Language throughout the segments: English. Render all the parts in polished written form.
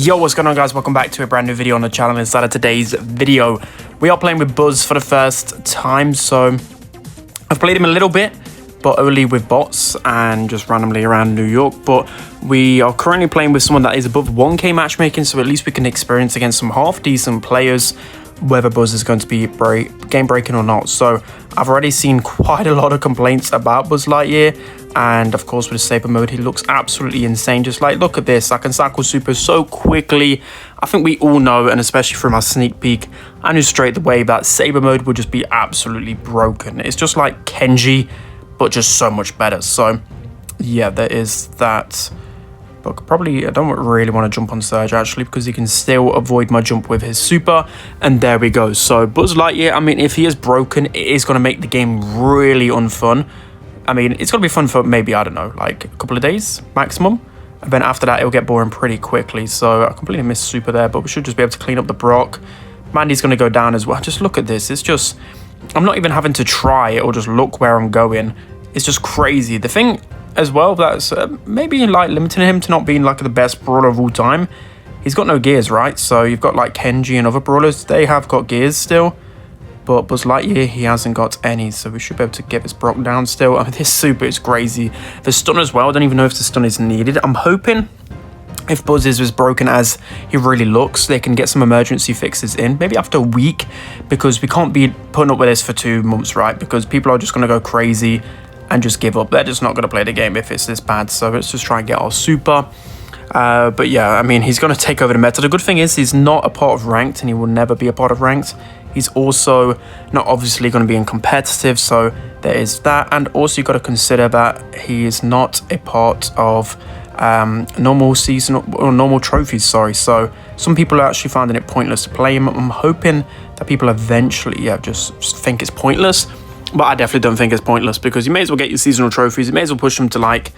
Yo, what's going on, guys? Welcome back to a brand new video on the channel. Inside of today's video, we are playing with Buzz for the first time. So I've played him a little bit, but only with bots and just randomly around New York. But we are currently playing with someone that is above 1k matchmaking, so at least we can experience against some half decent players whether Buzz is going to be game breaking or not. So I've already seen quite a lot of complaints about Buzz Lightyear, and of course with Saber mode he looks absolutely insane. Just like, look at this, I can cycle super so quickly. I think we all know, and especially from our sneak peek, I knew straight away that Saber mode would just be absolutely broken. It's just like Kenji, but just so much better. So yeah, there is that. But probably I don't really want to jump on Surge actually, because he can still avoid my jump with his super. And there we go. So Buzz Lightyear, I mean, if he is broken, it is going to make the game really unfun. I mean, it's going to be fun for maybe, I don't know, like a couple of days maximum. And then after that, it'll get boring pretty quickly. So I completely missed super there, but we should just be able to clean up the Brock. Mandy's going to go down as well. Just look at this. It's just, I'm not even having to try it or just look where I'm going. It's just crazy. The thing as well that's maybe like limiting him to not being like the best brawler of all time, he's got no gears, right? So you've got like Kenji and other brawlers, they have got gears still, but Buzz Lightyear, he hasn't got any. So we should be able to get this Brock down still. I mean, this super is crazy. The stun as well, I don't even know if the stun is needed. I'm hoping if Buzz is as broken as he really looks, they can get some emergency fixes in, maybe after a week, because we can't be putting up with this for 2 months, right? Because people are just going to go crazy and just give up. They're just not going to play the game if it's this bad. So let's just try and get our super. But yeah, I mean, he's going to take over the meta. The good thing is he's not a part of ranked, and he will never be a part of ranked. He's also not obviously going to be in competitive, so there is that. And also you've got to consider that he is not a part of normal season or normal trophies, sorry. So some people are actually finding it pointless to play him. I'm hoping that people eventually just think it's pointless. But I definitely don't think it's pointless, because you may as well get your seasonal trophies. You may as well push them to, like,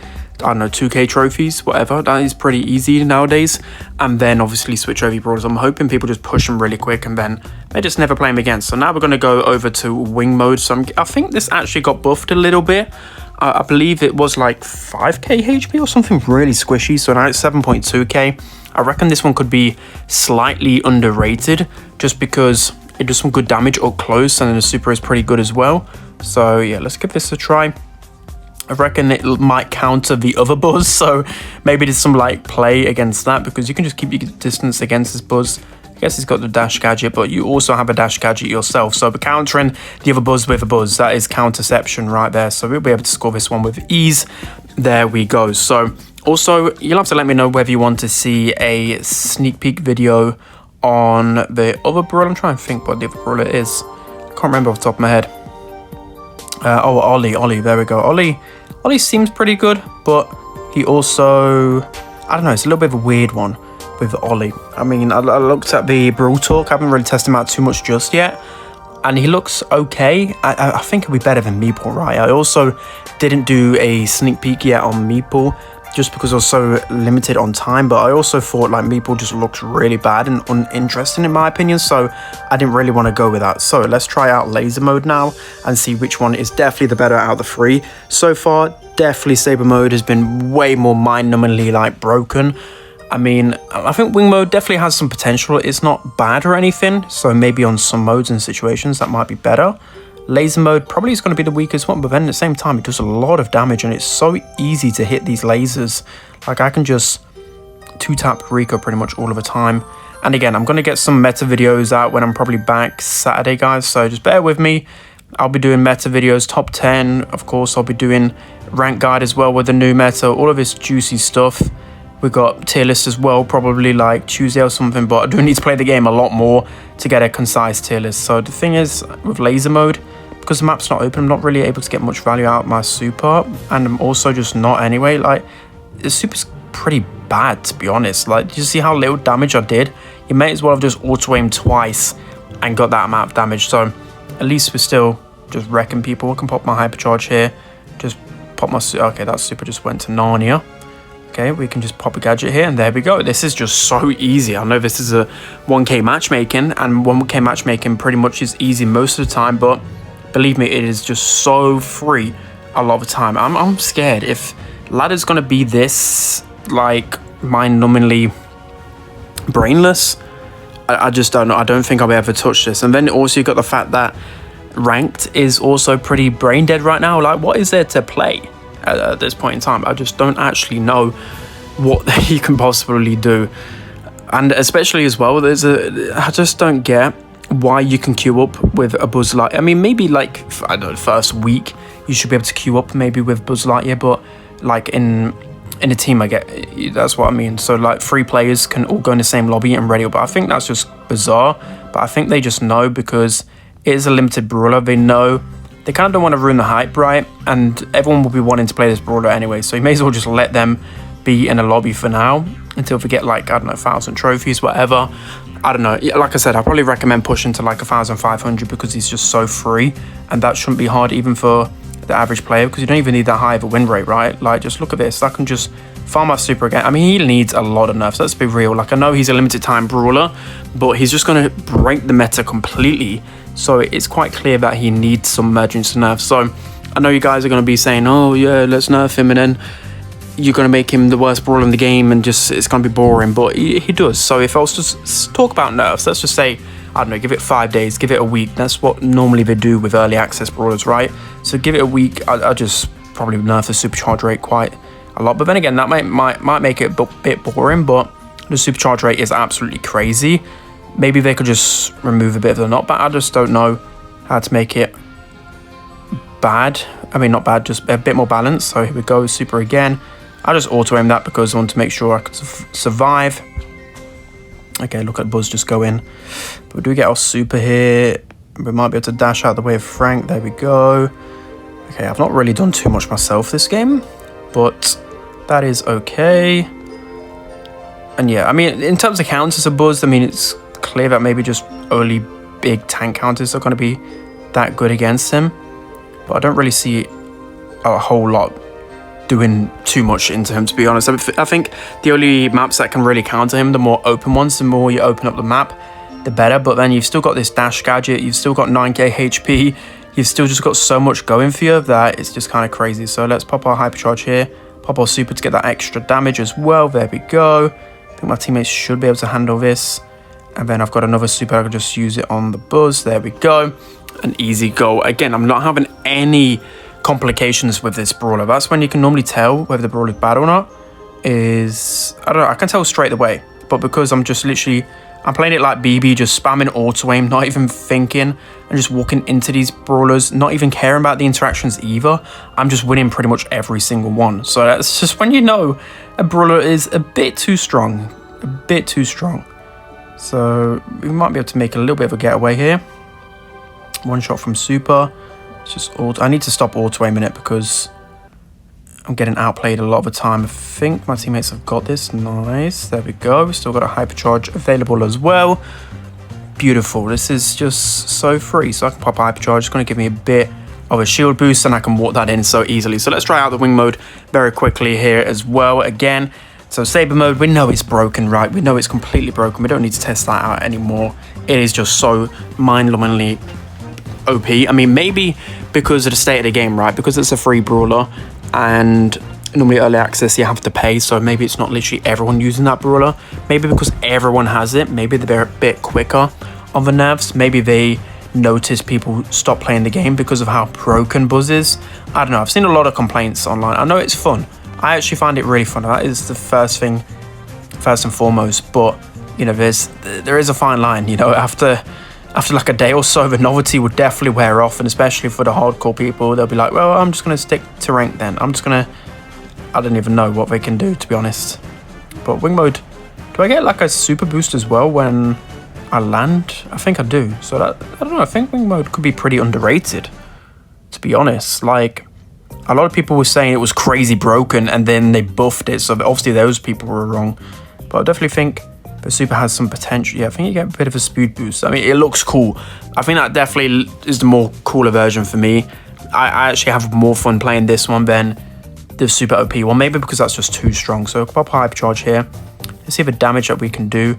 I don't know, 2k trophies, whatever. That is pretty easy nowadays. And then obviously switch over your brawlers. I'm hoping people just push them really quick and then they just never play them again. So now we're going to go over to wing mode. So I think this actually got buffed a little bit. I believe it was like 5k HP or something really squishy. So now it's 7.2k. I reckon this one could be slightly underrated, just because it does some good damage up close, and then the super is pretty good as well. So yeah, let's give this a try. I reckon it might counter the other Buzz, so maybe there's some like play against that, because you can just keep your distance against this Buzz. I guess he's got the dash gadget, but you also have a dash gadget yourself, so we're countering the other Buzz with a Buzz. That is counterception right there, so we'll be able to score this one with ease. There we go. So also, you'll have to let me know whether you want to see a sneak peek video on the other brawler. I'm trying to think what the other brawler is. I can't remember off the top of my head. Oh, Ollie, there we go. Ollie seems pretty good, but he also, I don't know, it's a little bit of a weird one with Ollie. I mean, I looked at the Brawl talk. I haven't really tested him out too much just yet, and he looks okay. I think he'll be better than Meeple, right? I also didn't do a sneak peek yet on Meeple, just because I was so limited on time, but I also thought like Meeple just looks really bad and uninteresting in my opinion, so I didn't really want to go with that. So let's try out laser mode now and see which one is definitely the better out of the three. So far, definitely Saber mode has been way more mind-numbingly like broken. I mean, I think wing mode definitely has some potential. It's not bad or anything, so maybe on some modes and situations that might be better. Laser mode probably is going to be the weakest one, but then at the same time it does a lot of damage, and it's so easy to hit these lasers. Like, I can just 2-tap Rico pretty much all of the time. And again, I'm going to get some meta videos out when I'm probably back Saturday, guys, so just bear with me. I'll be doing meta videos, top 10, of course. I'll be doing rank guide as well with the new meta, all of this juicy stuff. We've got tier list as well, probably like Tuesday or something, but I do need to play the game a lot more to get a concise tier list. So the thing is, with laser mode, because the map's not open, I'm not really able to get much value out of my super, and I'm also just not anyway. Like, the super's pretty bad, to be honest. Like, do you see how little damage I did? You may as well have just auto-aimed twice and got that amount of damage. So at least we're still just wrecking people. I can pop my hypercharge here, just pop my okay, that super just went to Narnia. Okay, we can just pop a gadget here, and there we go. This is just so easy. I know this is a 1k matchmaking, and 1k matchmaking pretty much is easy most of the time, but believe me, it is just so free a lot of the time. I'm scared if ladder's gonna be this like mind-numbingly brainless. I just don't know. I don't think I'll be able to touch this. And then also you've got the fact that ranked is also pretty brain dead right now. Like, what is there to play at this point in time? I just don't actually know what he can possibly do. And especially as well, I just don't get why you can queue up with a Buzz Lightyear. I mean, maybe like, I don't know, first week you should be able to queue up maybe with Buzz Lightyear, but like in a team, I get, that's what I mean. So like 3 players can all go in the same lobby and ready up. But I think that's just bizarre. But I think they just know, because it is a limited brawler. They know they kind of don't want to ruin the hype, right? And everyone will be wanting to play this brawler anyway. So you may as well just let them be in a lobby for now until we get like, I don't know, 1,000 trophies, whatever. I don't know. Like I said, I probably recommend pushing to like 1,500 because he's just so free. And that shouldn't be hard even for the average player, because you don't even need that high of a win rate, right? Like, just look at this. I can just farm my super again. I mean, he needs a lot of nerfs, let's be real. Like, I know he's a limited time brawler, but he's just going to break the meta completely. So it's quite clear that he needs some emergency nerfs. So I know you guys are going to be saying, oh yeah, let's nerf him, and then you're going to make him the worst brawler in the game and just it's going to be boring. But he does. So if I was to talk about nerfs, let's just say, I don't know, give it 5 days, give it a week. That's what normally they do with early access brawlers, right? So give it a week. I just probably nerf the supercharge rate quite a lot. But then again, that might make it a bit boring, but the supercharge rate is absolutely crazy. Maybe they could just remove a bit of the knockback. I just don't know how to make it bad. I mean, not bad, just a bit more balanced. So here we go, super again. I just auto-aim that because I want to make sure I could survive. Okay, look at Buzz just go in. But we do get our super here. We might be able to dash out the way of Frank. There we go. Okay, I've not really done too much myself this game, but that is okay. And yeah, I mean, in terms of counters of Buzz, I mean, it's clear that maybe just only big tank counters are going to be that good against him. But I don't really see a whole lot doing too much into him, to be honest. I think the only maps that can really counter him, the more open ones, the more you open up the map, the better. But then you've still got this dash gadget, you've still got 9k HP, you've still just got so much going for you that it's just kind of crazy. So let's pop our hypercharge here, pop our super to get that extra damage as well. There we go. I think my teammates should be able to handle this. And then I've got another super, I can just use it on the Buzz. There we go. An easy goal. Again, I'm not having any complications with this brawler. That's when you can normally tell whether the brawler is bad or not. I don't know, I can tell straight away. But because I'm just literally, I'm playing it like BB, just spamming auto aim, not even thinking, and just walking into these brawlers, not even caring about the interactions either. I'm just winning pretty much every single one. So that's just when you know a brawler is a bit too strong. A bit too strong. So we might be able to make a little bit of a getaway here. One shot from super. It's just I need to stop auto aiming it because I'm getting outplayed a lot of the time. I think my teammates have got this. Nice. There we go. We've still got a hypercharge available as well. Beautiful. This is just so free. So I can pop a hypercharge. It's going to give me a bit of a shield boost and I can walk that in so easily. So let's try out the wing mode very quickly here as well. Again, so saber mode, we know it's broken, right? We know it's completely broken. We don't need to test that out anymore. It is just so mind-numbingly OP. I mean, maybe because of the state of the game, right? Because it's a free brawler and normally early access you have to pay, so maybe it's not literally everyone using that brawler. Maybe because everyone has it, maybe they're a bit quicker on the nerfs. Maybe they notice people stop playing the game because of how broken Buzz is. I don't know, I've seen a lot of complaints online. I know it's fun. I actually find it really fun. That is the first and foremost. But you know, there is a fine line. You know, after like a day or so, the novelty would definitely wear off, and especially for the hardcore people, they'll be like, well, I'm just gonna stick to rank then. I don't even know what they can do, to be honest. But wing mode, do I get like a super boost as well when I land? I think I do. So that, I don't know, I think wing mode could be pretty underrated, to be honest. Like, a lot of people were saying it was crazy broken and then they buffed it, so obviously those people were wrong. But I definitely think the super has some potential. Yeah, I think you get a bit of a speed boost. I mean, it looks cool. I think that definitely is the more cooler version for me. I actually have more fun playing this one than the super OP one, maybe because that's just too strong. So pop hypercharge here. Let's see the damage that we can do.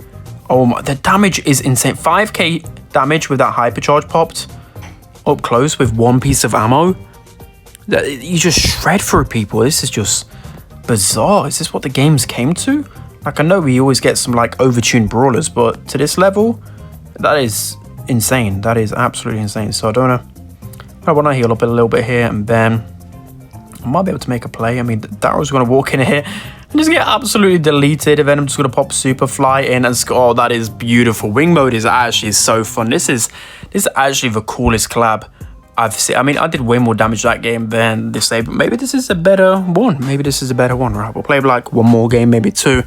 Oh my, the damage is insane. 5k damage with that hypercharge popped up close with one piece of ammo. You just shred through people. This is just bizarre. Is this what the games came to? Like, I know we always get some, like, overtuned brawlers, but to this level, that is insane. That is absolutely insane. So I want to heal up a little bit here, and then I might be able to make a play. I mean, Daryl's going to walk in here and just get absolutely deleted, and then I'm just going to pop super fly in and oh, that is beautiful. Wing mode is actually so fun. This is actually the coolest collab I've seen. I mean, I did way more damage that game than this day, but maybe this is a better one. Maybe this is a better one, right? We'll play like one more game, maybe two,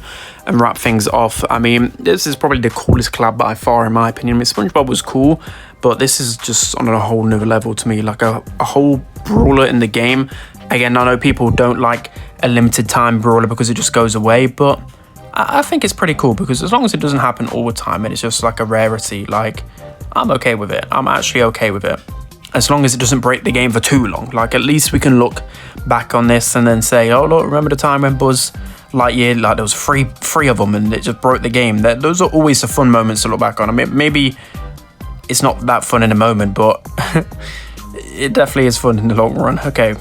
and wrap things off. I mean, this is probably the coolest collab by far, in my opinion. I mean, SpongeBob was cool, but this is just on a whole new level to me. Like a whole brawler in the game. Again, I know people don't like a limited time brawler because it just goes away, but I think it's pretty cool because as long as it doesn't happen all the time and it's just like a rarity, like, I'm okay with it. I'm actually okay with it. As long as it doesn't break the game for too long. Like, at least we can look back on this and then say, oh, look, remember the time when Buzz Lightyear, like, there was three of them and it just broke the game. Those are always the fun moments to look back on. I mean, maybe it's not that fun in the moment, but it definitely is fun in the long run. Okay,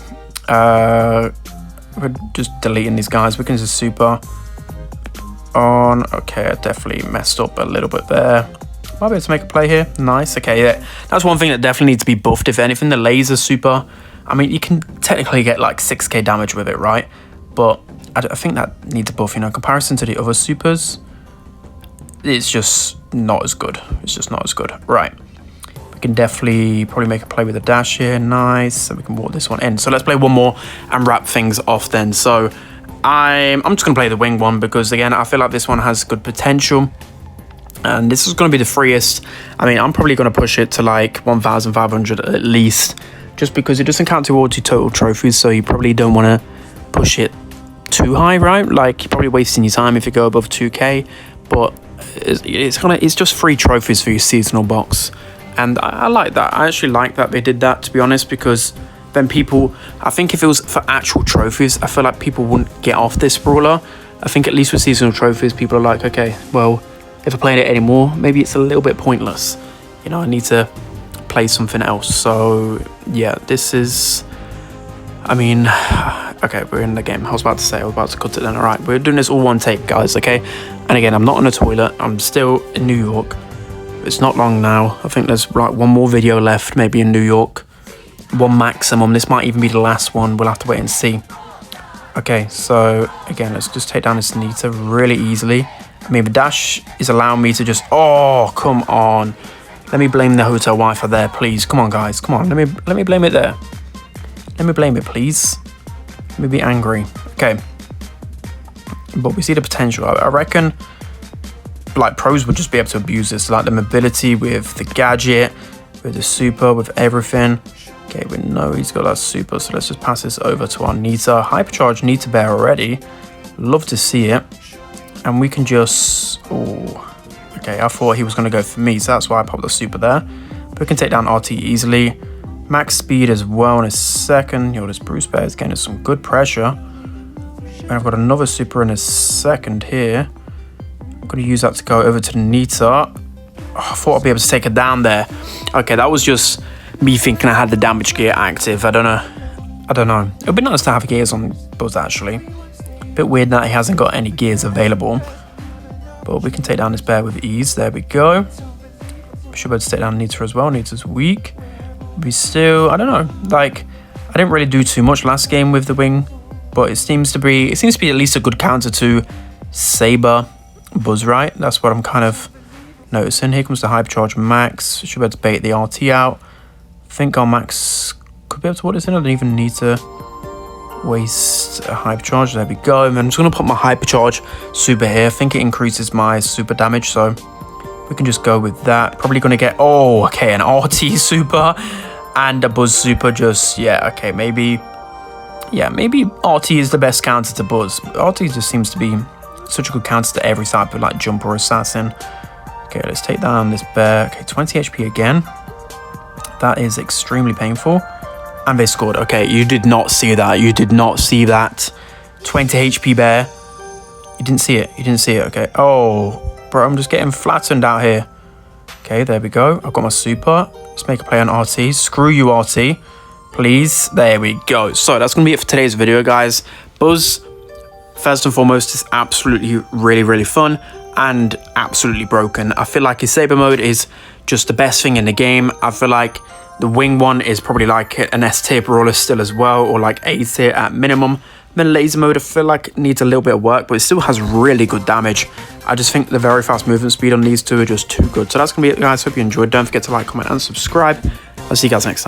we're just deleting these guys. We can just super on. Okay, I definitely messed up a little bit there. Might be able to make a play here. Nice. Okay, yeah. That's one thing that definitely needs to be buffed. If anything, the laser super. I mean, you can technically get like 6k damage with it, right? But I think that needs a buff, you know. In comparison to the other supers, it's just not as good. It's just not as good. Right. We can definitely probably make a play with a dash here. Nice. And we can walk this one in. So let's play one more and wrap things off then. So I'm just going to play the wing one because, again, I feel like this one has good potential. And this is going to be the freest. I mean, I'm probably going to push it to like 1,500 at least, just because it doesn't count towards your total trophies. So you probably don't want to push it too high, right? Like, you're probably wasting your time if you go above 2k. But it's just free trophies for your seasonal box, and I like that. I actually like that they did that, to be honest, because then people, I think if it was for actual trophies, I feel like people wouldn't get off this brawler. I think at least with seasonal trophies, people are like, okay, well, if I play it anymore, maybe it's a little bit pointless. You know, I need to play something else. So yeah, this is, I mean, okay, we're in the game. I was about to cut it then. All right, we're doing this all one take, guys, okay? And again, I'm not on a toilet. I'm still in New York. It's not long now. I think there's like one more video left, maybe in New York. One maximum. This might even be the last one. We'll have to wait and see. Okay, so again, let's just take down this Nita really easily. I mean, the dash is allowing me to just, oh, come on. Let me blame the hotel Wi-Fi there, please. Come on, guys, come on. Let me blame it there. Let me blame it, please. Let me be angry. Okay. But we see the potential. I reckon, like, pros would just be able to abuse this. Like, the mobility with the gadget, with the super, with everything. Okay, we know he's got that super, so let's just pass this over to our Nita. Hypercharge Nita Bear already. Love to see it. And we can just, oh, okay, I thought he was going to go for me, so that's why I popped the super there. But we can take down RT easily. Max speed as well in a second. Yo, this Bruce Bear is getting some good pressure. And I've got another super in a second here. I'm going to use that to go over to the Nita. Oh, I thought I'd be able to take her down there. Okay, that was just me thinking I had the damage gear active. I don't know. It would be nice to have gears on Buzz, actually. Bit weird that he hasn't got any gears available, but we can take down this bear with ease. There we go. We should be able to take down Nita as well. Nita's weak. We still, I don't know, like, I didn't really do too much last game with the wing, but it seems to be at least a good counter to Saber Buzz, right? That's what I'm kind of noticing. Here comes the Hypercharge Max. We should be able to bait the RT out. I think our Max could be able to put this in. I don't even need to waste a hypercharge. There we go. And then I'm just going to put my hypercharge super here. I think it increases my super damage, so we can just go with that. Probably going to get, oh, okay, an RT super and a Buzz super. Just, yeah, okay, maybe RT is the best counter to Buzz. RT just seems to be such a good counter to every type of like jump or assassin. Okay, let's take down this bear. Okay, 20 HP again. That is extremely painful. And they scored. Okay, you did not see that. You did not see that. 20 HP bear. You didn't see it. You didn't see it. Okay. Oh, bro, I'm just getting flattened out here. Okay, there we go. I've got my super. Let's make a play on RT. Screw you, RT. Please. There we go. So that's going to be it for today's video, guys. Buzz, First and foremost, it's absolutely really fun and absolutely broken. I feel like his saber mode is just the best thing in the game. I feel like the wing one is probably like an S tier brawler still as well, or like A tier at minimum. Then laser mode I feel like needs a little bit of work, but it still has really good damage. I just think the very fast movement speed on these two are just too good. So that's gonna be it, guys. Hope you enjoyed. Don't forget to like, comment and subscribe. I'll see you guys next time.